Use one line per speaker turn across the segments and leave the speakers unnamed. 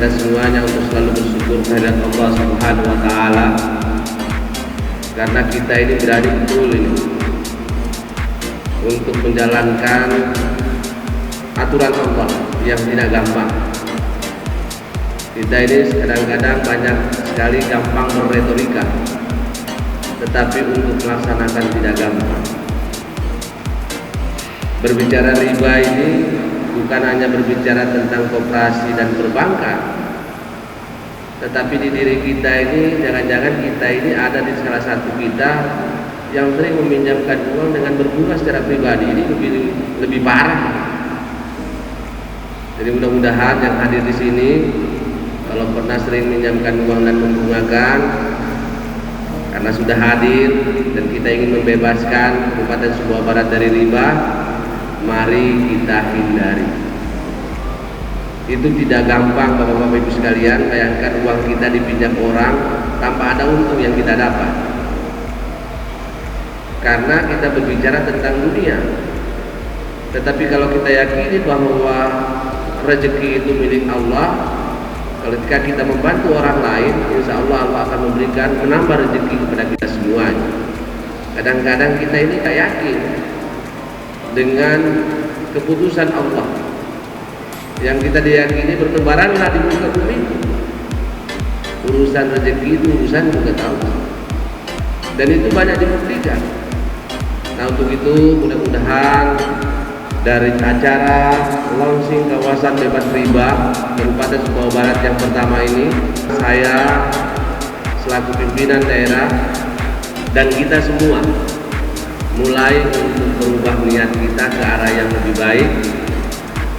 kita semuanya untuk selalu bersyukur kehadirat Allah Subhanahu wa taala, karena kita ini berani betul ini untuk menjalankan aturan Allah yang tidak gampang. Kita ini kadang-kadang banyak sekali gampang berretorika, tetapi untuk melaksanakan tidak gampang. Berbicara riba ini bukan hanya berbicara tentang koperasi dan perbankan, tetapi di diri kita ini, jangan-jangan kita ini ada di salah satu kita yang sering meminjamkan uang dengan berbunga secara pribadi. Ini lebih parah. Jadi mudah-mudahan yang hadir di sini, kalau pernah sering meminjamkan uang dan membungakan, karena sudah hadir dan kita ingin membebaskan Kabupaten Sumbawa Barat dari riba, mari kita hindari. Itu tidak gampang Bapak-Bapak Ibu sekalian. Bayangkan uang kita dipinjam orang tanpa ada untung yang kita dapat, karena kita berbicara tentang dunia. Tetapi kalau kita yakini bahwa rezeki itu milik Allah, ketika kita membantu orang lain, insya Allah Allah akan memberikan, menambah rezeki kepada kita semuanya. Kadang-kadang kita ini tak yakin dengan keputusan Allah. Yang kita diyakini bertebaranlah di muka bumi. Urusan rezeki itu urusan juga tahu, dan itu banyak dibuktikan. Nah, untuk itu mudah-mudahan dari acara launching kawasan bebas riba Kabupaten Sumbawa Barat yang pertama ini, saya selaku pimpinan daerah dan kita semua mulai untuk berubah niat kita ke arah yang lebih baik.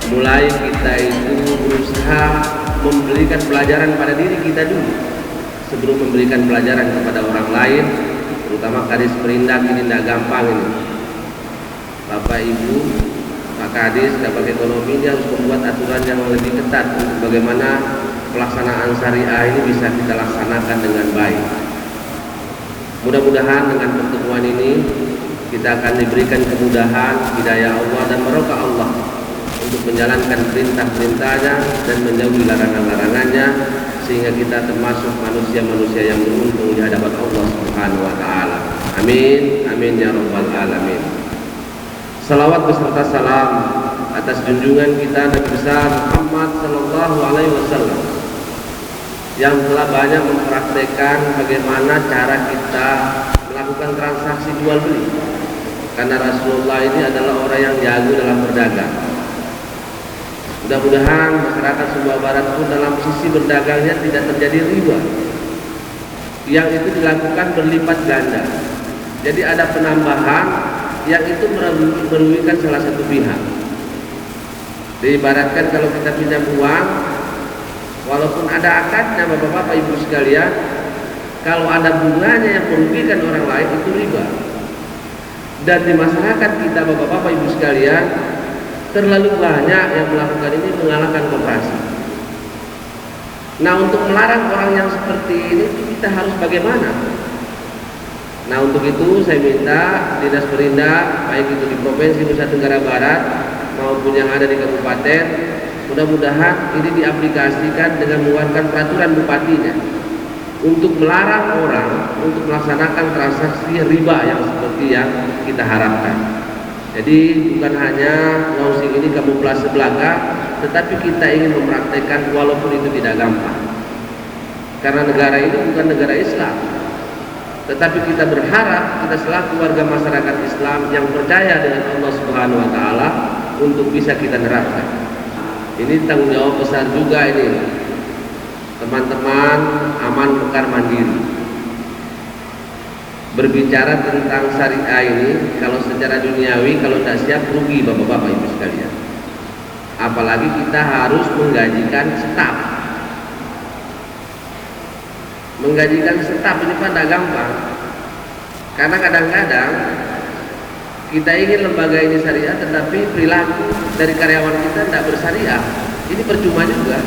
Mulai kita itu berusaha memberikan pelajaran pada diri kita dulu sebelum memberikan pelajaran kepada orang lain, terutama Kadis Perindak. Ini tidak gampang ini, Bapak Ibu, Pak Kadis, Bapak Ekonomi, dia harus membuat aturan yang lebih ketat untuk bagaimana pelaksanaan syariah ini bisa kita laksanakan dengan baik. Mudah-mudahan dengan pertemuan ini kita akan diberikan kemudahan, hidayah Allah dan barokah Allah untuk menjalankan perintah-perintahnya dan menjauhi larangan-larangannya, sehingga kita termasuk manusia-manusia yang beruntung di hadapan Allah Subhanahu wa taala. Amin, amin ya rabbal alamin. Salawat beserta salam atas junjungan kita Nabi besar Muhammad sallallahu alaihi wasallam yang telah banyak mempraktekkan bagaimana cara kita melakukan transaksi jual beli. Karena Rasulullah ini adalah orang yang jago dalam berdagang. Mudah-mudahan masyarakat Sumbawa Barat pun dalam sisi berdagangnya tidak terjadi riba, yang itu dilakukan berlipat ganda. Jadi ada penambahan yang itu merugikan salah satu pihak. Diibaratkan kalau kita pinjam uang, walaupun ada akadnya Bapak-Bapak Ibu sekalian, kalau ada bunganya yang merugikan orang lain, itu riba. Dan di masyarakat kita Bapak-Bapak Ibu sekalian, terlalu banyak yang melakukan ini mengalahkan koperasi. Nah, untuk melarang orang yang seperti ini kita harus bagaimana? Nah, untuk itu saya minta Dinas Perindak, baik itu di Provinsi Nusa Tenggara Barat maupun yang ada di kabupaten, mudah-mudahan ini diaplikasikan dengan mengeluarkan peraturan bupatinya untuk melarang orang untuk melaksanakan transaksi riba yang seperti yang kita harapkan. Jadi bukan hanya launching ini kamuflase belaka, tetapi kita ingin mempraktekkan walaupun itu tidak gampang. Karena negara ini bukan negara Islam, tetapi kita berharap kita selaku warga masyarakat Islam yang percaya dengan Allah Subhanahu wa taala untuk bisa kita nerapkan. Ini tanggung jawab besar juga ini. Teman-teman aman mekar mandiri. Berbicara tentang syariah ini, kalau secara duniawi kalau tidak siap rugi Bapak-Bapak Ibu sekalian. Apalagi kita harus menggajikan staf. Menggajikan staf ini kan tidak gampang. Karena kadang-kadang kita ingin lembaga ini syariah, tetapi perilaku dari karyawan kita tidak bersyariah. Ini percuma juga.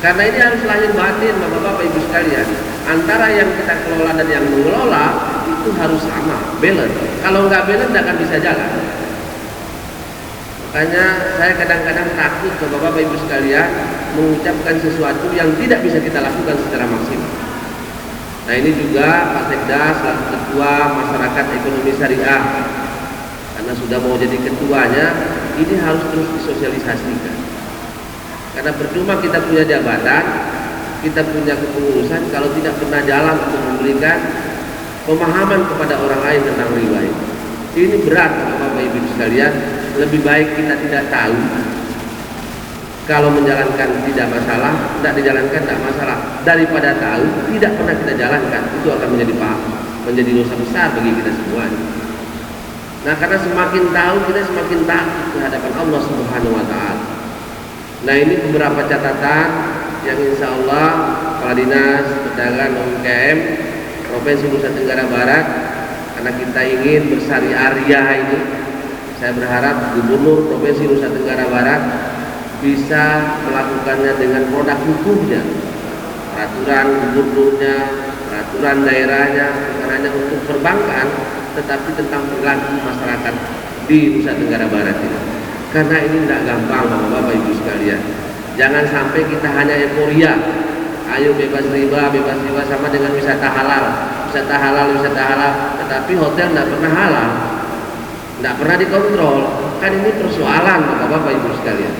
Karena ini harus lahir batin Bapak-Bapak Ibu sekalian. Antara yang kita kelola dan yang mengelola itu harus sama, balance. Kalau nggak balance tidak akan bisa jalan. Makanya saya kadang-kadang takut Bapak Ibu sekalian mengucapkan sesuatu yang tidak bisa kita lakukan secara maksimal. Nah ini juga Pak Sekda selaku Ketua Masyarakat Ekonomi Syariah, karena sudah mau jadi ketuanya, ini harus terus disosialisasikan. Karena percuma kita punya jabatan, kita punya kepengurusan kalau tidak pernah jalan untuk memberikan pemahaman kepada orang lain tentang riba ini. Ini berat Bapak Ibu sekalian. Lebih baik kita tidak tahu. Kalau menjalankan tidak masalah, tidak dijalankan tidak masalah, daripada tahu tidak pernah kita jalankan. Itu akan menjadi dosa besar bagi kita semua. Nah, karena semakin tahu kita semakin takut di hadapan Allah Subhanahu wa taala. Nah, ini beberapa catatan yang insya Allah Kepala Dinas Perdagangan UMKM Provinsi Nusa Tenggara Barat, karena kita ingin bersyariah ini, saya berharap Gubernur Provinsi Nusa Tenggara Barat bisa melakukannya dengan produk hukumnya, peraturan gubernurnya, peraturan daerahnya, bukan hanya untuk perbankan, tetapi tentang perilaku masyarakat di Nusa Tenggara Barat ini. Karena ini tidak gampang Bapak Ibu sekalian. Jangan sampai kita hanya euforia, ayo bebas riba sama dengan wisata halal, tetapi hotel tidak pernah halal, tidak pernah dikontrol. Kan ini persoalan Bapak Ibu sekalian.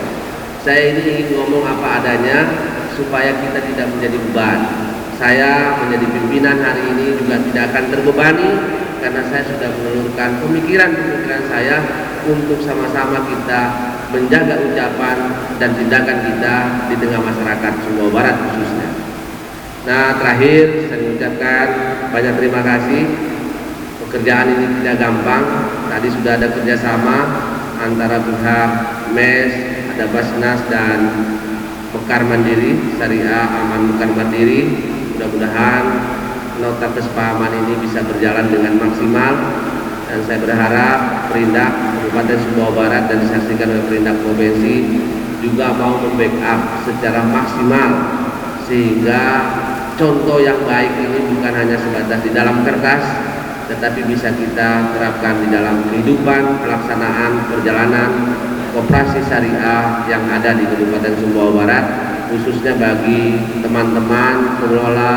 Saya ini ingin ngomong apa adanya supaya kita tidak menjadi beban. Saya menjadi pimpinan hari ini juga tidak akan terbebani, karena saya sudah menelurkan pemikiran saya untuk sama-sama kita menjaga ucapan dan tindakan kita di tengah masyarakat Sumbawa Barat khususnya. Nah, terakhir saya mengucapkan banyak terima kasih. Pekerjaan ini tidak gampang. Tadi sudah ada kerjasama antara pihak MES, ada Basnas dan Mekar Mandiri, Syariah Aman Mekar Mandiri. Mudah-mudahan nota kesepahaman ini bisa berjalan dengan maksimal, dan saya berharap Perindak Kabupaten Sumbawa Barat dan disaksikan oleh Perindak Provinsi juga mau membackup secara maksimal, sehingga contoh yang baik ini bukan hanya sebatas di dalam kertas, tetapi bisa kita terapkan di dalam kehidupan pelaksanaan perjalanan koperasi syariah yang ada di Kabupaten Sumbawa Barat, khususnya bagi teman-teman pengelola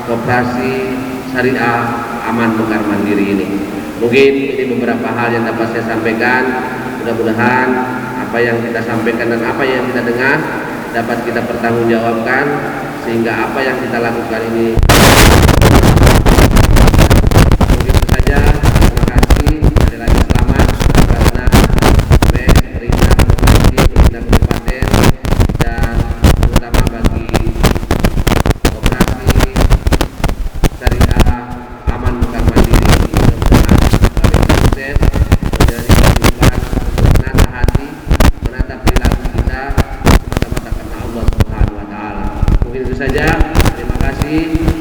koperasi syariah Aman Mekar Mandiri ini. Mungkin ini beberapa hal yang dapat saya sampaikan. Mudah-mudahan apa yang kita sampaikan dan apa yang kita dengar dapat kita pertanggungjawabkan, sehingga apa yang kita lakukan ini. Mungkin itu saja. Terima kasih. Sekali lagi selamat karena MES, Perindak Provinsi, Perindak Kabupaten, dan terutama bagi koperasi syariah Aman Mekar Mandiri. Mudah-mudahan kami sukses menjadi kehidupan untuk menata hati, menata perilaku kita semata-mata karena Allah Subhanahu wa taala. Mungkin itu saja. Terima kasih.